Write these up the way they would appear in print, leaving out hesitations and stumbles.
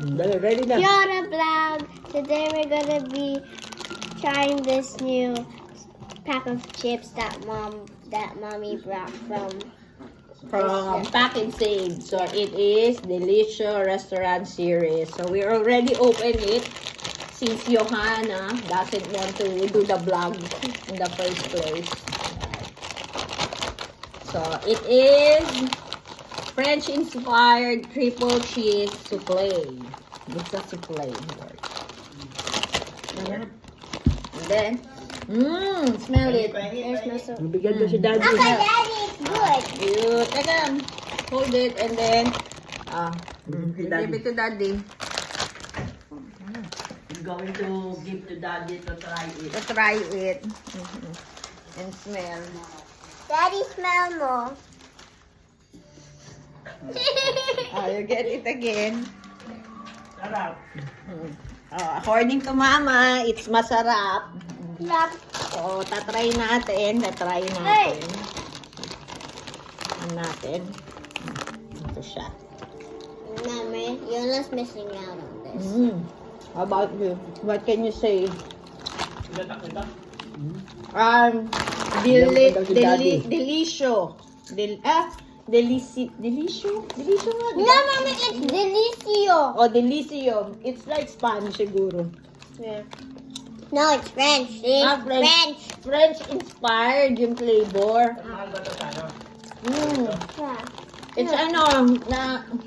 Dali, ready na. Fiona Vlog. Today we're gonna be trying this new pack of chips that mommy brought from Pack and Save. So it is Delicious Restaurant Series. So we already opened it since Johanna doesn't want to do the vlog in the first place. So it is French-inspired triple cheese souffle. It's a souffle here. And then, smell it. There's no so. Bigyan ko si Daddy. Okay, Daddy, it's good. You teka, hold it and then give it to Daddy. I'm going to give to Daddy to try it. Let's try it. And smell. Daddy, smell more. You get it again. Sarap. According to Mama, it's masarap. Yup. So, tatry natin. Hey. Ito siya. Mommy, you're not missing out on this. How about you? What can you say? Ito. Delicio. Delicio nga. No, Mommy, it's Delicio. Oh, Delicio. It's like Spanish siguro. Yeah. No, it's French. It's French. French-inspired yung flavor. Yeah. It's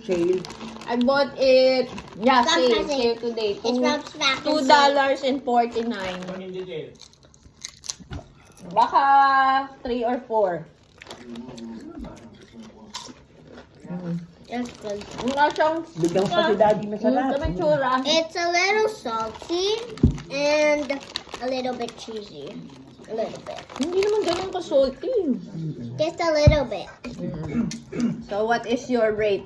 Sale. I bought it, Sometimes sale today. It's from Snack and Save. $2.49. Baka 3 or 4. It's good. Mura siyang, Bigyan ko si Daddy masarap. sa tsura. It's a little salty and a little bit cheesy. A little bit. Hindi naman ganun ka-salty. Just a little bit. So, what is your rate?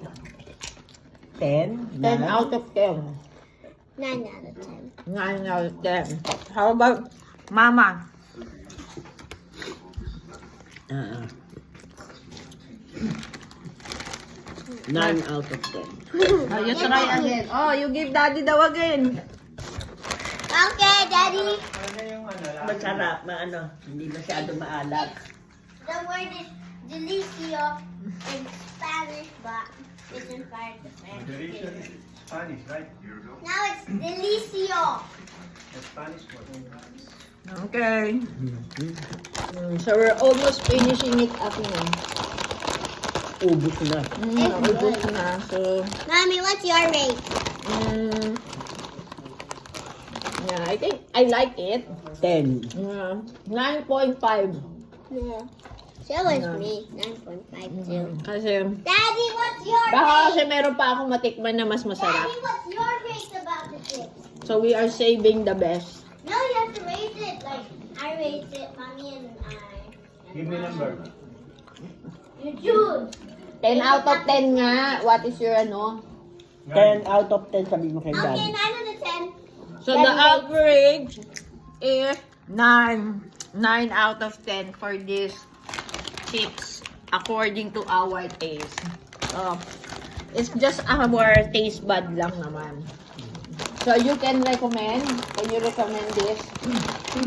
10. 10 out of 10. 9 out of 10. 9 out of 10. How about Mama? Ah. 9 out of 10. Oh, you try again. Oh, you give Daddy daw again. Okay, Daddy. Masarap, hindi masyado maalat. The word is delicio in Spanish, but it's inspired the French. Delicious is Spanish, right? Now it's delicio. The Spanish word. Okay. So, we're almost finishing it up now. Ubus na. Ubus na. So, Mommy, what's your rate? yeah, I think I like it. 10. 9.5. Yeah. So is me. 9.5 too. Kasi, Daddy, what's your baka rate? kasi meron pa akong matikman na mas masarap. Daddy, what's your rate about the chips? So, we are saving the best. No, you have to rate it. Like, I rate it, Mommy and I. Give me a number. You choose. 10 out of 10 nga. What is your ano? 10 out of 10 sabi mo kay Okay, 9 Daddy. out of 10. So, the average is 9. 9 out of 10 for this chips according to our taste. It's just our taste bud lang naman. So, you can recommend? Can you recommend this?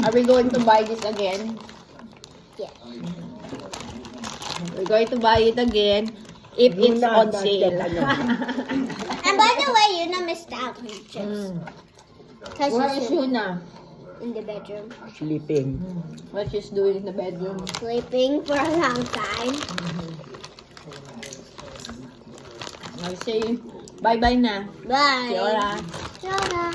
Are we going to buy this again? Yes. We're going to buy it again if it's on sale. And by the way, you not missed out on the chips. Because Where is Yuna? in the bedroom. Sleeping. What she's doing in the bedroom? Sleeping for a long time. I say bye-bye na. Bye. Fiora. Fiona.